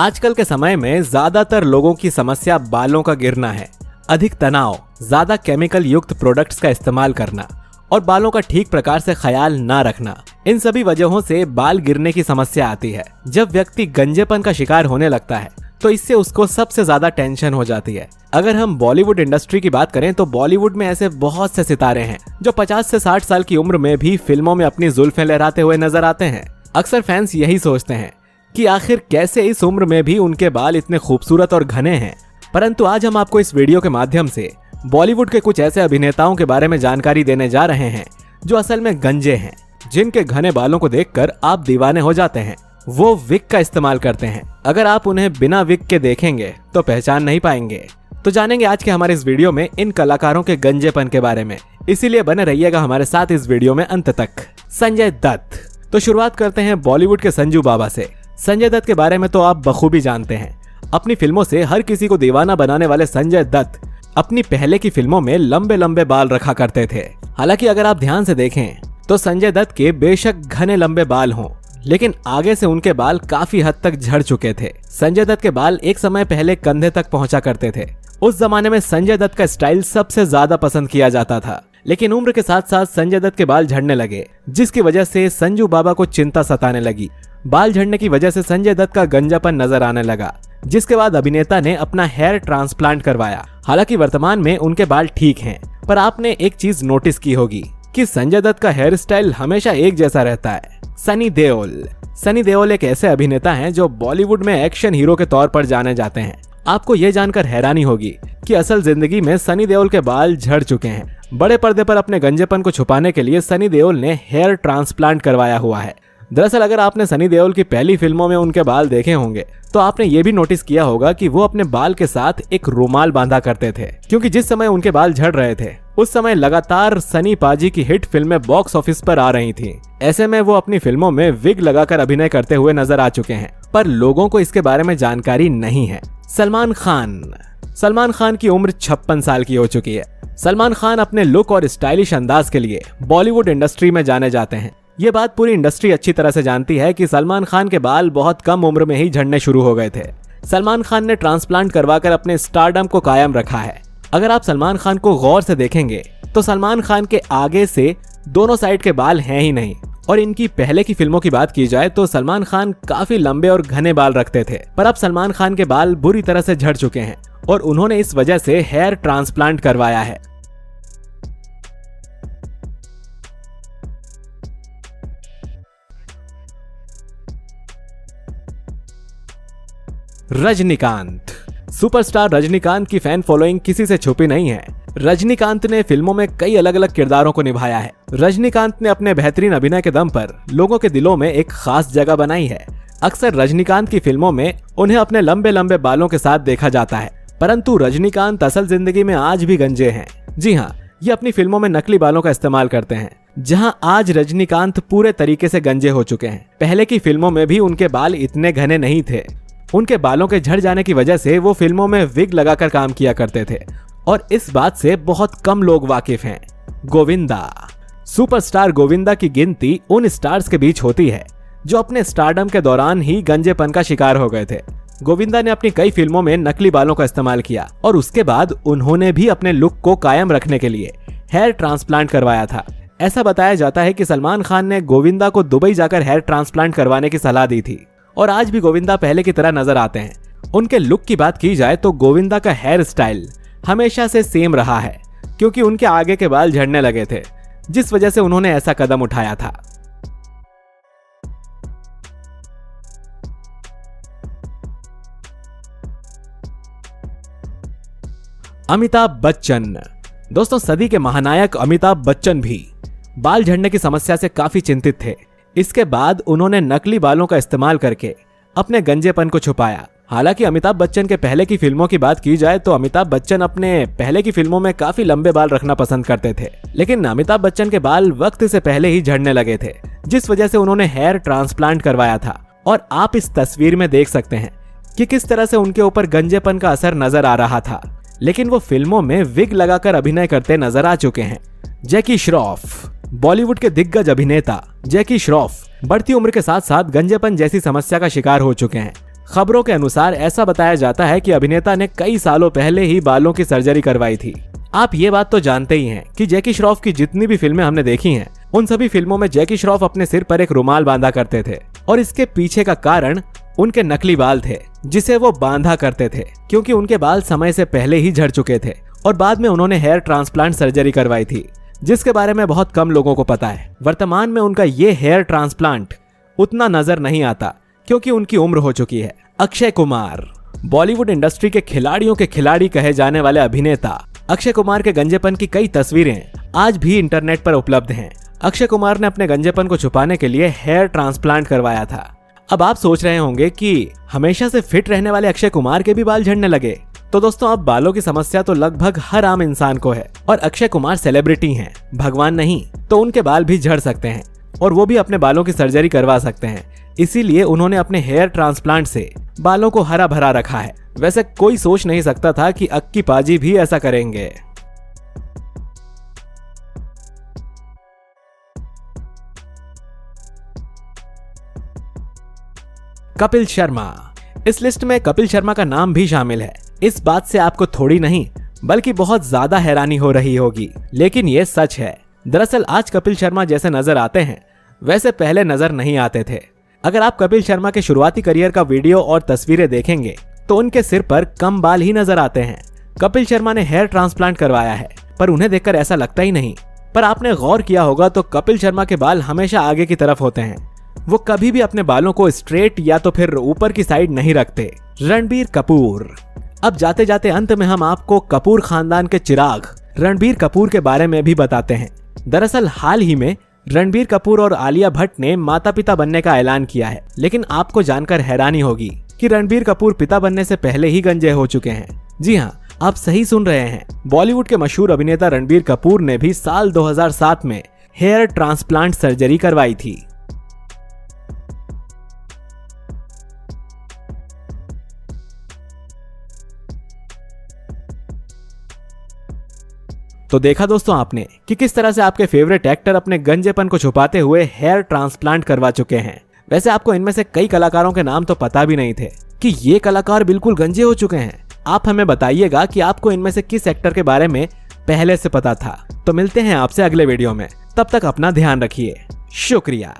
आजकल के समय में ज्यादातर लोगों की समस्या बालों का गिरना है। अधिक तनाव, ज्यादा केमिकल युक्त प्रोडक्ट्स का इस्तेमाल करना और बालों का ठीक प्रकार से ख्याल ना रखना, इन सभी वजहों से बाल गिरने की समस्या आती है। जब व्यक्ति गंजेपन का शिकार होने लगता है तो इससे उसको सबसे ज्यादा टेंशन हो जाती है। अगर हम बॉलीवुड इंडस्ट्री की बात करें तो बॉलीवुड में ऐसे बहुत से सितारे हैं जो 50 से 60 साल की उम्र में भी फिल्मों में अपनी जुल्फें लहराते हुए नजर आते हैं। अक्सर फैंस यही सोचते हैं कि आखिर कैसे इस उम्र में भी उनके बाल इतने खूबसूरत और घने हैं। परंतु आज हम आपको इस वीडियो के माध्यम से बॉलीवुड के कुछ ऐसे अभिनेताओं के बारे में जानकारी देने जा रहे हैं जो असल में गंजे हैं, जिनके घने बालों को देखकर आप दीवाने हो जाते हैं। वो विग का इस्तेमाल करते हैं। अगर आप उन्हें बिना विग के देखेंगे तो पहचान नहीं पाएंगे। तो जानेंगे आज के हमारे इस वीडियो में इन कलाकारों के गंजेपन के बारे में, इसीलिए बने रहिएगा हमारे साथ इस वीडियो में अंत तक। संजय दत्त। तो शुरुआत करते हैं बॉलीवुड के संजू बाबा से। संजय दत्त के बारे में तो आप बखूबी जानते हैं। अपनी फिल्मों से हर किसी को दीवाना बनाने वाले संजय दत्त अपनी पहले की फिल्मों में लंबे लंबे बाल रखा करते थे। हालांकि अगर आप ध्यान से देखें तो संजय दत्त के बेशक घने लंबे बाल हों, लेकिन आगे से उनके बाल काफी हद तक झड़ चुके थे। संजय दत्त के बाल एक समय पहले कंधे तक पहुंचा करते थे। उस जमाने में संजय दत्त का स्टाइल सबसे ज्यादा पसंद किया जाता था, लेकिन उम्र के साथ साथ संजय दत्त के बाल झड़ने लगे, जिसकी वजह से संजू बाबा को चिंता सताने लगी। बाल झड़ने की वजह से संजय दत्त का गंजापन नजर आने लगा, जिसके बाद अभिनेता ने अपना हेयर ट्रांसप्लांट करवाया। हालांकि वर्तमान में उनके बाल ठीक हैं, पर आपने एक चीज नोटिस की होगी कि संजय दत्त का हेयर स्टाइल हमेशा एक जैसा रहता है। सनी देओल। सनी देओल एक ऐसे अभिनेता हैं जो बॉलीवुड में एक्शन हीरो के तौर पर जाने जाते हैं। आपको ये जानकर हैरानी होगी कि असल जिंदगी में सनी देओल के बाल झड़ चुके हैं। बड़े पर्दे पर अपने गंजेपन को छुपाने के लिए सनी देओल ने हेयर ट्रांसप्लांट करवाया हुआ है। दरअसल अगर आपने सनी देओल की पहली फिल्मों में उनके बाल देखे होंगे तो आपने ये भी नोटिस किया होगा कि वो अपने बाल के साथ एक रुमाल बांधा करते थे, क्योंकि जिस समय उनके बाल झड़ रहे थे उस समय लगातार सनी पाजी की हिट फिल्में बॉक्स ऑफिस पर आ रही थीं। ऐसे में वो अपनी फिल्मों में विग लगाकर अभिनय करते हुए नजर आ चुके हैं, पर लोगों को इसके बारे में जानकारी नहीं है। सलमान खान। सलमान खान की उम्र 56 साल की हो चुकी है। सलमान खान अपने लुक और स्टाइलिश अंदाज के लिए बॉलीवुड इंडस्ट्री में जाने जाते हैं। ये बात पूरी इंडस्ट्री अच्छी तरह से जानती है कि सलमान खान के बाल बहुत कम उम्र में ही झड़ने शुरू हो गए थे। सलमान खान ने ट्रांसप्लांट करवाकर अपने स्टारडम को कायम रखा है। अगर आप सलमान खान को गौर से देखेंगे तो सलमान खान के आगे से दोनों साइड के बाल हैं ही नहीं। और इनकी पहले की फिल्मों की बात की जाए तो सलमान खान काफी लंबे और घने बाल रखते थे, पर अब सलमान खान के बाल बुरी तरह से झड़ चुके हैं और उन्होंने इस वजह से हेयर ट्रांसप्लांट करवाया है। रजनीकांत। सुपरस्टार रजनीकांत की फैन फॉलोइंग किसी से छुपी नहीं है। रजनीकांत ने फिल्मों में कई अलग अलग किरदारों को निभाया है। रजनीकांत ने अपने बेहतरीन अभिनय के दम पर लोगों के दिलों में एक खास जगह बनाई है। अक्सर रजनीकांत की फिल्मों में उन्हें अपने लंबे लंबे बालों के साथ देखा जाता है, परंतु रजनीकांत असल जिंदगी में आज भी गंजे हैं। जी हाँ, ये अपनी फिल्मों में नकली बालों का इस्तेमाल करते हैं, जहां आज रजनीकांत पूरे तरीके से गंजे हो चुके हैं। पहले की फिल्मों में भी उनके बाल इतने घने नहीं थे। उनके बालों के झड़ जाने की वजह से वो फिल्मों में विग लगाकर काम किया करते थे और इस बात से बहुत कम लोग वाकिफ हैं। गोविंदा। सुपरस्टार गोविंदा की गिनती उन स्टार्स के बीच होती है जो अपने स्टारडम के दौरान ही गंजेपन का शिकार हो गए थे। गोविंदा ने अपनी कई फिल्मों में नकली बालों का इस्तेमाल किया और उसके बाद उन्होंने भी अपने लुक को कायम रखने के लिए हेयर ट्रांसप्लांट करवाया था। ऐसा बताया जाता है कि सलमान खान ने गोविंदा को दुबई जाकर हेयर ट्रांसप्लांट करवाने की सलाह दी थी और आज भी गोविंदा पहले की तरह नजर आते हैं। उनके लुक की बात की जाए तो गोविंदा का हेयर स्टाइल हमेशा से सेम रहा है, क्योंकि उनके आगे के बाल झड़ने लगे थे, जिस वजह से उन्होंने ऐसा कदम उठाया था। अमिताभ बच्चन। दोस्तों, सदी के महानायक अमिताभ बच्चन भी बाल झड़ने की समस्या से काफी चिंतित थे। इसके बाद उन्होंने नकली बालों का इस्तेमाल करके अपने गंजेपन को छुपाया। हालांकि अमिताभ बच्चन के पहले की फिल्मों की बात की जाए तो अमिताभ बच्चन अपने पहले की फिल्मों में काफी लंबे बाल रखना पसंद करते थे, लेकिन अमिताभ बच्चन के बाल वक्त से पहले ही झड़ने लगे थे, जिस वजह से उन्होंने हेयर ट्रांसप्लांट करवाया था। और आप इस तस्वीर में देख सकते हैं कि किस तरह से उनके ऊपर गंजेपन का असर नजर आ रहा था, लेकिन वो फिल्मों में विग लगाकर अभिनय करते नजर आ चुके हैं। जैकी श्रॉफ। बॉलीवुड के दिग्गज अभिनेता जैकी श्रॉफ बढ़ती उम्र के साथ साथ गंजेपन जैसी समस्या का शिकार हो चुके हैं। खबरों के अनुसार ऐसा बताया जाता है कि अभिनेता ने कई सालों पहले ही बालों की सर्जरी करवाई थी। आप ये बात तो जानते ही हैं कि जैकी श्रॉफ की जितनी भी फिल्में हमने देखी हैं, उन सभी फिल्मों में जैकी श्रॉफ अपने सिर पर एक रुमाल बांधा करते थे और इसके पीछे का कारण उनके नकली बाल थे जिसे वो बांधा करते थे, क्योंकि उनके बाल समय से पहले ही झड़ चुके थे और बाद में उन्होंने हेयर ट्रांसप्लांट सर्जरी करवाई थी, जिसके बारे में बहुत कम लोगों को पता है। वर्तमान में उनका ये हेयर ट्रांसप्लांट उतना नजर नहीं आता क्योंकि उनकी उम्र हो चुकी है। अक्षय कुमार, बॉलीवुड इंडस्ट्री के खिलाड़ियों के खिलाड़ी कहे जाने वाले अभिनेता अक्षय कुमार के गंजेपन की कई तस्वीरें आज भी इंटरनेट पर उपलब्ध हैं। अक्षय कुमार ने अपने गंजेपन को छुपाने के लिए हेयर ट्रांसप्लांट करवाया था। अब आप सोच रहे होंगे कि हमेशा से फिट रहने वाले अक्षय कुमार के भी बाल झड़ने लगे। तो दोस्तों, अब बालों की समस्या तो लगभग हर आम इंसान को है और अक्षय कुमार सेलिब्रिटी हैं, भगवान नहीं, तो उनके बाल भी झड़ सकते हैं और वो भी अपने बालों की सर्जरी करवा सकते हैं। इसीलिए उन्होंने अपने हेयर ट्रांसप्लांट से बालों को हरा भरा रखा है। वैसे कोई सोच नहीं सकता था कि अक्की पाजी भी ऐसा करेंगे। कपिल शर्मा, इस लिस्ट में कपिल शर्मा का नाम भी शामिल है। इस बात से आपको थोड़ी नहीं बल्कि बहुत ज्यादा हैरानी हो रही होगी, लेकिन ये सच है। दरअसल आज कपिल शर्मा जैसे नजर आते हैं वैसे पहले नजर नहीं आते थे। अगर आप कपिल शर्मा के शुरुआती करियर का वीडियो और तस्वीरें देखेंगे तो उनके सिर पर कम बाल ही नजर आते हैं। कपिल शर्मा ने हेयर ट्रांसप्लांट करवाया है पर उन्हें देखकर ऐसा लगता ही नहीं। पर आपने गौर किया होगा तो कपिल शर्मा के बाल हमेशा आगे की तरफ होते हैं। वो कभी भी अपने बालों को स्ट्रेट या तो फिर ऊपर की साइड नहीं रखते। रणबीर कपूर, अब जाते जाते अंत में हम आपको कपूर खानदान के चिराग रणबीर कपूर के बारे में भी बताते हैं। दरअसल हाल ही में रणबीर कपूर और आलिया भट्ट ने माता पिता बनने का ऐलान किया है, लेकिन आपको जानकर हैरानी होगी कि रणबीर कपूर पिता बनने से पहले ही गंजे हो चुके हैं। जी हाँ, आप सही सुन रहे हैं। बॉलीवुड के मशहूर अभिनेता रणबीर कपूर ने भी साल 2007 में हेयर ट्रांसप्लांट सर्जरी करवाई थी। तो देखा दोस्तों आपने कि किस तरह से आपके फेवरेट एक्टर अपने गंजेपन को छुपाते हुए हेयर ट्रांसप्लांट करवा चुके हैं। वैसे आपको इनमें से कई कलाकारों के नाम तो पता भी नहीं थे कि ये कलाकार बिल्कुल गंजे हो चुके हैं। आप हमें बताइएगा कि आपको इनमें से किस एक्टर के बारे में पहले से पता था। तो मिलते हैं आपसे अगले वीडियो में, तब तक अपना ध्यान रखिए। शुक्रिया।